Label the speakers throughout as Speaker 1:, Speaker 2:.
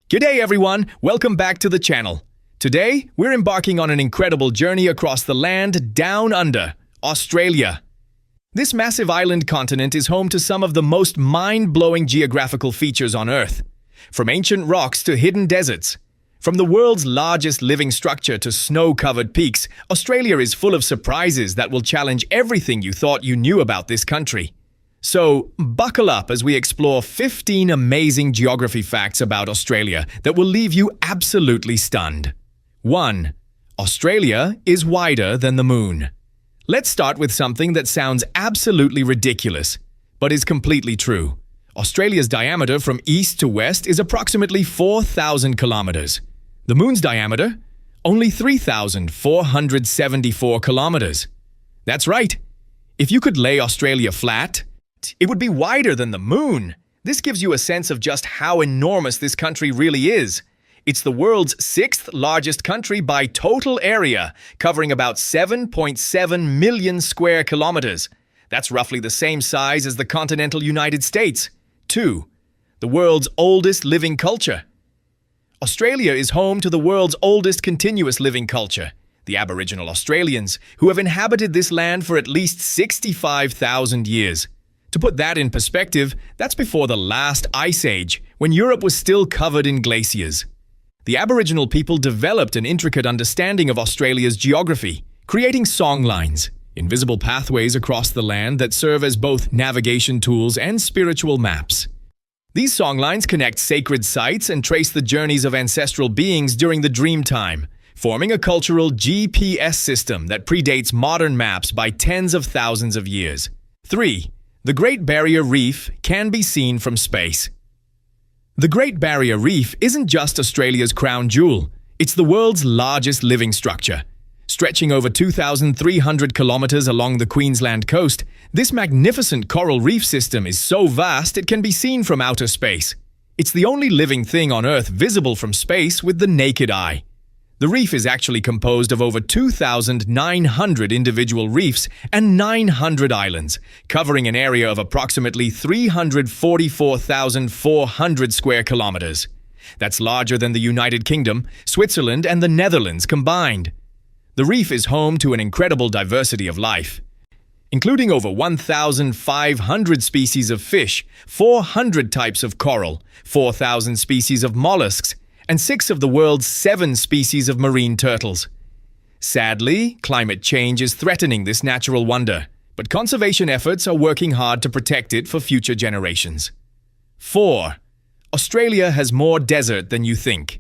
Speaker 1: G'day everyone, welcome back to the channel. Today, we're embarking on an incredible journey across the land down under, Australia. This massive island continent is home to some of the most mind-blowing geographical features on Earth. From ancient rocks to hidden deserts. From the world's largest living structure to snow-covered peaks, Australia is full of surprises that will challenge everything you thought you knew about this country. So, buckle up as we explore 15 amazing geography facts about Australia that will leave you absolutely stunned. 1. Australia is wider than the moon. Let's start with something that sounds absolutely ridiculous, but is completely true. Australia's diameter from east to west is approximately 4,000 kilometers. The moon's diameter? Only 3,474 kilometers. That's right. If you could lay Australia flat, it would be wider than the moon. This gives you a sense of just how enormous this country really is. It's the world's 6th largest country by total area, covering about 7.7 million square kilometers. That's roughly the same size as the continental United States. 2. The world's oldest living culture. Australia is home to the world's oldest continuous living culture, the Aboriginal Australians, who have inhabited this land for at least 65,000 years. To put that in perspective, that's before the last ice age, when Europe was still covered in glaciers. The Aboriginal people developed an intricate understanding of Australia's geography, creating songlines, invisible pathways across the land that serve as both navigation tools and spiritual maps. These songlines connect sacred sites and trace the journeys of ancestral beings during the dream time, forming a cultural GPS system that predates modern maps by tens of thousands of years. 3. The Great Barrier Reef can be seen from space. The Great Barrier Reef isn't just Australia's crown jewel, it's the world's largest living structure. Stretching over 2,300 kilometers along the Queensland coast, this magnificent coral reef system is so vast it can be seen from outer space. It's the only living thing on Earth visible from space with the naked eye. The reef is actually composed of over 2,900 individual reefs and 900 islands, covering an area of approximately 344,400 square kilometers. That's larger than the United Kingdom, Switzerland, and the Netherlands combined. The reef is home to an incredible diversity of life, including over 1,500 species of fish, 400 types of coral, 4,000 species of mollusks, and 6 of the world's 7 species of marine turtles. Sadly, climate change is threatening this natural wonder, but conservation efforts are working hard to protect it for future generations. 4. Australia has more desert than you think.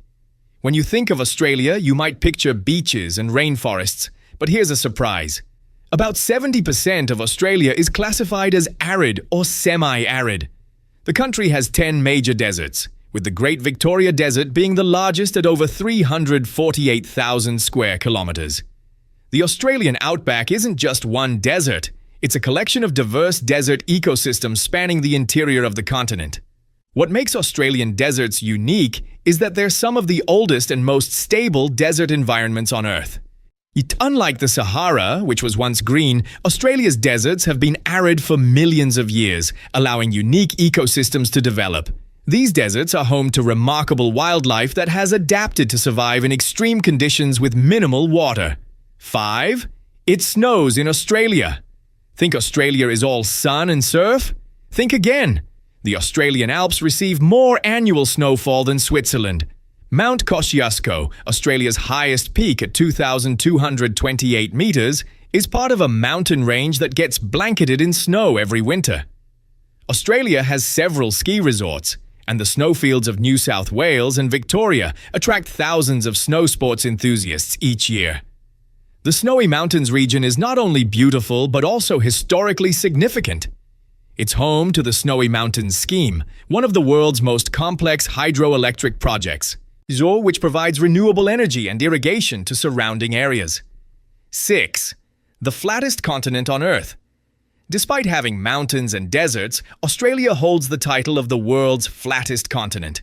Speaker 1: When you think of Australia, you might picture beaches and rainforests, but here's a surprise. About 70% of Australia is classified as arid or semi-arid. The country has 10 major deserts, with the Great Victoria Desert being the largest at over 348,000 square kilometers. The Australian outback isn't just one desert, it's a collection of diverse desert ecosystems spanning the interior of the continent. What makes Australian deserts unique is that they're some of the oldest and most stable desert environments on Earth. Unlike the Sahara, which was once green, Australia's deserts have been arid for millions of years, allowing unique ecosystems to develop. These deserts are home to remarkable wildlife that has adapted to survive in extreme conditions with minimal water. 5. It snows in Australia. Think Australia is all sun and surf? Think again. The Australian Alps receive more annual snowfall than Switzerland. Mount Kosciuszko, Australia's highest peak at 2,228 meters, is part of a mountain range that gets blanketed in snow every winter. Australia has several ski resorts, and the snowfields of New South Wales and Victoria attract thousands of snow sports enthusiasts each year. The Snowy Mountains region is not only beautiful but also historically significant. It's home to the Snowy Mountains Scheme, one of the world's most complex hydroelectric projects, which provides renewable energy and irrigation to surrounding areas. 6. The flattest continent on Earth. Despite having mountains and deserts, Australia holds the title of the world's flattest continent.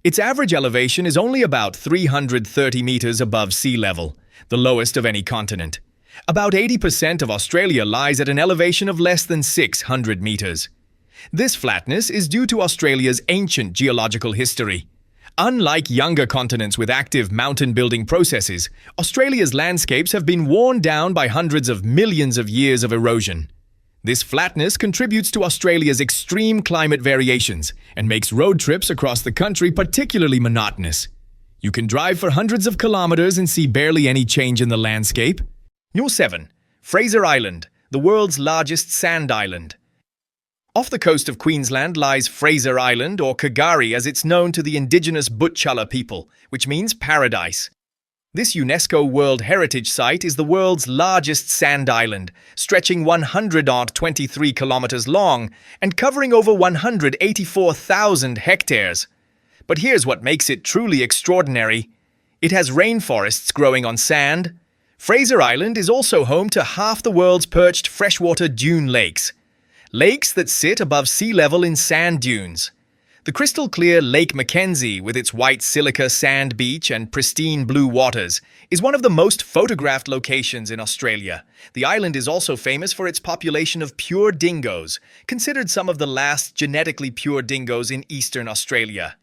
Speaker 1: Its average elevation is only about 330 meters above sea level, the lowest of any continent. About 80% of Australia lies at an elevation of less than 600 meters. This flatness is due to Australia's ancient geological history. Unlike younger continents with active mountain-building processes, Australia's landscapes have been worn down by hundreds of millions of years of erosion. This flatness contributes to Australia's extreme climate variations and makes road trips across the country particularly monotonous. You can drive for hundreds of kilometers and see barely any change in the landscape. 7. Fraser Island, the world's largest sand island. Off the coast of Queensland lies Fraser Island, or K'gari as it's known to the indigenous Butchulla people, which means paradise. This UNESCO World Heritage Site is the world's largest sand island, stretching 123 kilometers long and covering over 184,000 hectares. But here's what makes it truly extraordinary. It has rainforests growing on sand. Fraser Island is also home to half the world's perched freshwater dune lakes. Lakes that sit above sea level in sand dunes. The crystal-clear Lake Mackenzie, with its white silica sand beach and pristine blue waters, is one of the most photographed locations in Australia. The island is also famous for its population of pure dingoes, considered some of the last genetically pure dingoes in eastern Australia.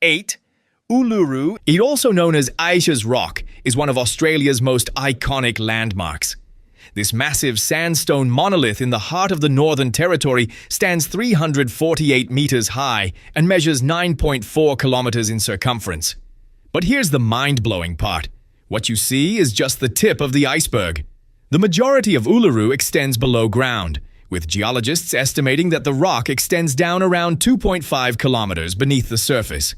Speaker 1: 8. Uluru, also known as Aisha's Rock, is one of Australia's most iconic landmarks. This massive sandstone monolith in the heart of the Northern Territory stands 348 meters high and measures 9.4 kilometers in circumference. But here's the mind-blowing part. What you see is just the tip of the iceberg. The majority of Uluru extends below ground, with geologists estimating that the rock extends down around 2.5 kilometers beneath the surface.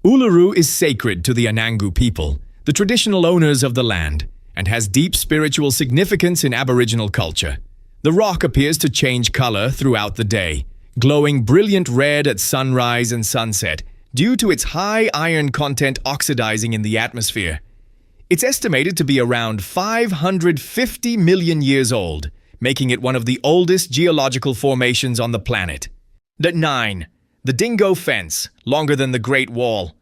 Speaker 1: Uluru is sacred to the Anangu people, the traditional owners of the land, and has deep spiritual significance in Aboriginal culture. The rock appears to change color throughout the day, glowing brilliant red at sunrise and sunset due to its high iron content oxidizing in the atmosphere. It's estimated to be around 550 million years old, making it one of the oldest geological formations on the planet. 9. The Dingo Fence, longer than the Great Wall.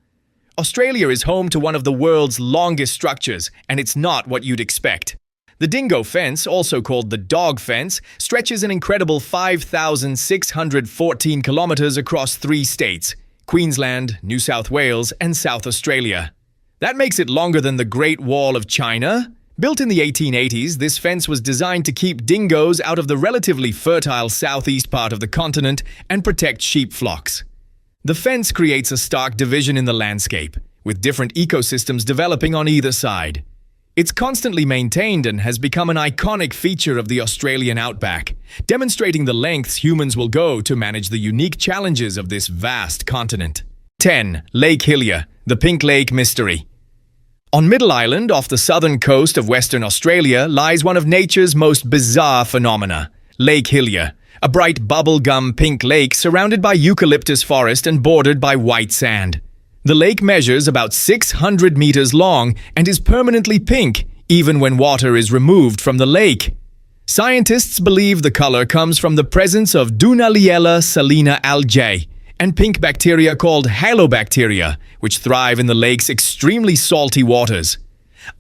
Speaker 1: Australia is home to one of the world's longest structures, and it's not what you'd expect. The Dingo Fence, also called the Dog Fence, stretches an incredible 5,614 kilometers across 3 states: Queensland, New South Wales, and South Australia. That makes it longer than the Great Wall of China. Built in the 1880s, this fence was designed to keep dingoes out of the relatively fertile southeast part of the continent and protect sheep flocks. The fence creates a stark division in the landscape, with different ecosystems developing on either side. It's constantly maintained and has become an iconic feature of the Australian outback, demonstrating the lengths humans will go to manage the unique challenges of this vast continent. 10. Lake Hillier, the Pink Lake Mystery. On Middle Island, off the southern coast of Western Australia, lies one of nature's most bizarre phenomena, Lake Hillier, a bright bubblegum pink lake surrounded by eucalyptus forest and bordered by white sand. The lake measures about 600 meters long and is permanently pink, even when water is removed from the lake. Scientists believe the color comes from the presence of Dunaliella salina algae and pink bacteria called halobacteria, which thrive in the lake's extremely salty waters.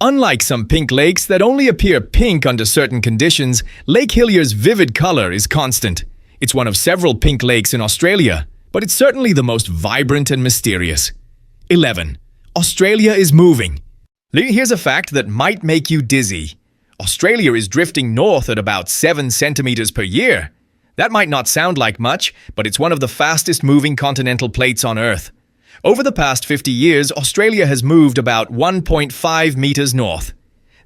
Speaker 1: Unlike some pink lakes that only appear pink under certain conditions, Lake Hillier's vivid color is constant. It's one of several pink lakes in Australia, but it's certainly the most vibrant and mysterious. 11. Australia is moving. Here's a fact that might make you dizzy. Australia is drifting north at about 7 centimeters per year. That might not sound like much, but it's one of the fastest moving continental plates on Earth. Over the past 50 years, Australia has moved about 1.5 meters north.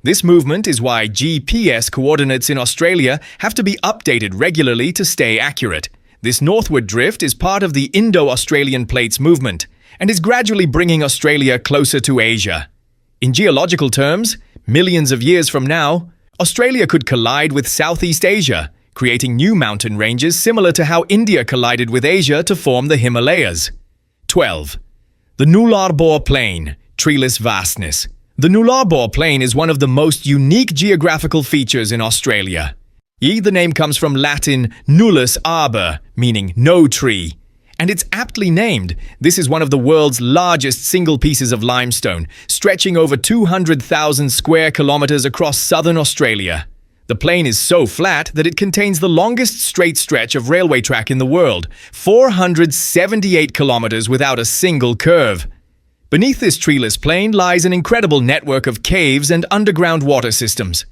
Speaker 1: This movement is why GPS coordinates in Australia have to be updated regularly to stay accurate. This northward drift is part of the Indo-Australian Plates movement and is gradually bringing Australia closer to Asia. In geological terms, millions of years from now, Australia could collide with Southeast Asia, creating new mountain ranges similar to how India collided with Asia to form the Himalayas. 12. The Nullarbor Plain, treeless vastness. The Nullarbor Plain is one of the most unique geographical features in Australia. The name comes from Latin nullus arbor, meaning no tree, and it's aptly named. This is one of the world's largest single pieces of limestone, stretching over 200,000 square kilometers across southern Australia. The plain is so flat that it contains the longest straight stretch of railway track in the world, 478 kilometers without a single curve. Beneath this treeless plain lies an incredible network of caves and underground water systems.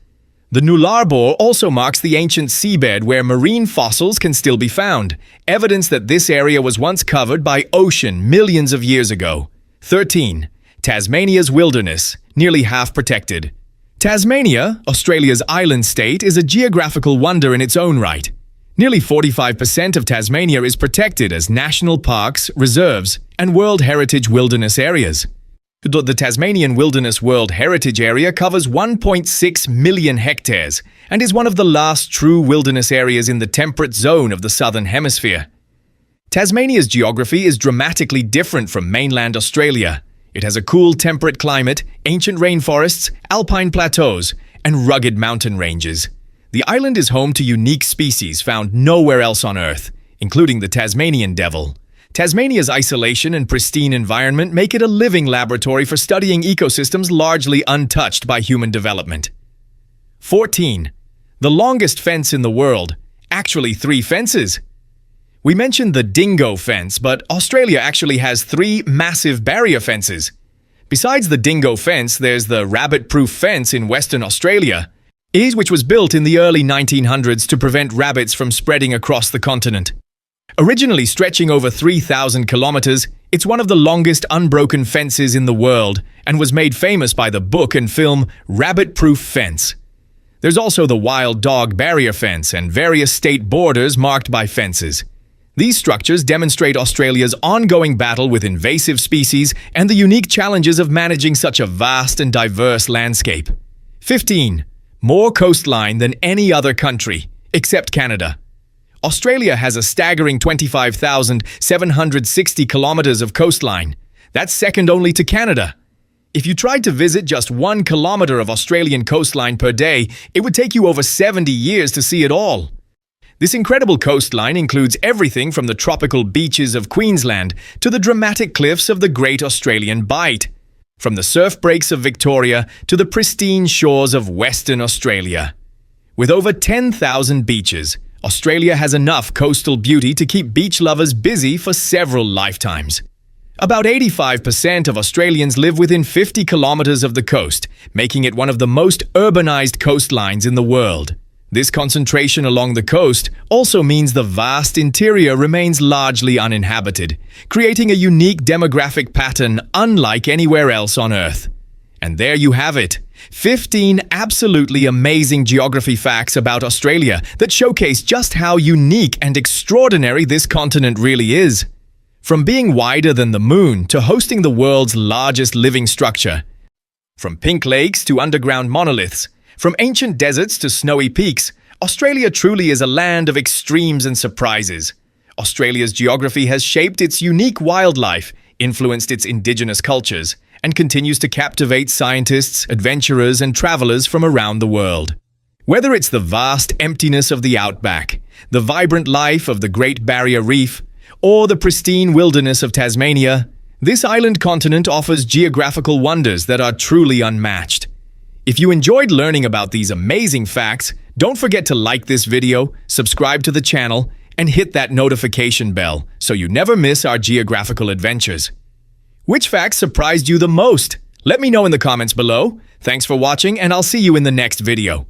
Speaker 1: The nullarbor also marks the ancient seabed where marine fossils can still be found, evidence that this area was once covered by ocean millions of years ago. 13. Tasmania's wilderness, nearly half protected. Tasmania, Australia's island state, is a geographical wonder in its own right. Nearly 45% of Tasmania is protected as national parks, reserves, and World Heritage Wilderness areas. The Tasmanian Wilderness World Heritage Area covers 1.6 million hectares and is one of the last true wilderness areas in the temperate zone of the Southern Hemisphere. Tasmania's geography is dramatically different from mainland Australia. It has a cool, temperate climate, ancient rainforests, alpine plateaus, and rugged mountain ranges. The island is home to unique species found nowhere else on Earth, including the Tasmanian devil. Tasmania's isolation and pristine environment make it a living laboratory for studying ecosystems largely untouched by human development. 14. The longest fence in the world. Actually 3 fences. We mentioned the dingo fence, but Australia actually has 3 massive barrier fences. Besides the dingo fence, there's the rabbit-proof fence in Western Australia, which was built in the early 1900s to prevent rabbits from spreading across the continent. Originally stretching over 3,000 kilometers, it's one of the longest unbroken fences in the world and was made famous by the book and film Rabbit-Proof Fence. There's also the wild dog barrier fence and various state borders marked by fences. These structures demonstrate Australia's ongoing battle with invasive species and the unique challenges of managing such a vast and diverse landscape. 15. More coastline than any other country, except Canada. Australia has a staggering 25,760 kilometers of coastline. That's second only to Canada. If you tried to visit just 1 kilometer of Australian coastline per day, it would take you over 70 years to see it all. This incredible coastline includes everything from the tropical beaches of Queensland to the dramatic cliffs of the Great Australian Bight, from the surf breaks of Victoria to the pristine shores of Western Australia. With over 10,000 beaches, Australia has enough coastal beauty to keep beach lovers busy for several lifetimes. About 85% of Australians live within 50 kilometers of the coast, making it one of the most urbanized coastlines in the world. This concentration along the coast also means the vast interior remains largely uninhabited, creating a unique demographic pattern unlike anywhere else on Earth. And there you have it, 15 absolutely amazing geography facts about Australia that showcase just how unique and extraordinary this continent really is. From being wider than the moon to hosting the world's largest living structure. From pink lakes to underground monoliths, from ancient deserts to snowy peaks, Australia truly is a land of extremes and surprises. Australia's geography has shaped its unique wildlife, influenced its indigenous cultures, and continues to captivate scientists, adventurers, and travelers from around the world. Whether it's the vast emptiness of the outback, the vibrant life of the Great Barrier Reef, or the pristine wilderness of Tasmania, this island continent offers geographical wonders that are truly unmatched. If you enjoyed learning about these amazing facts, don't forget to like this video, subscribe to the channel, and hit that notification bell so you never miss our geographical adventures. Which facts surprised you the most? Let me know in the comments below. Thanks for watching, and I'll see you in the next video.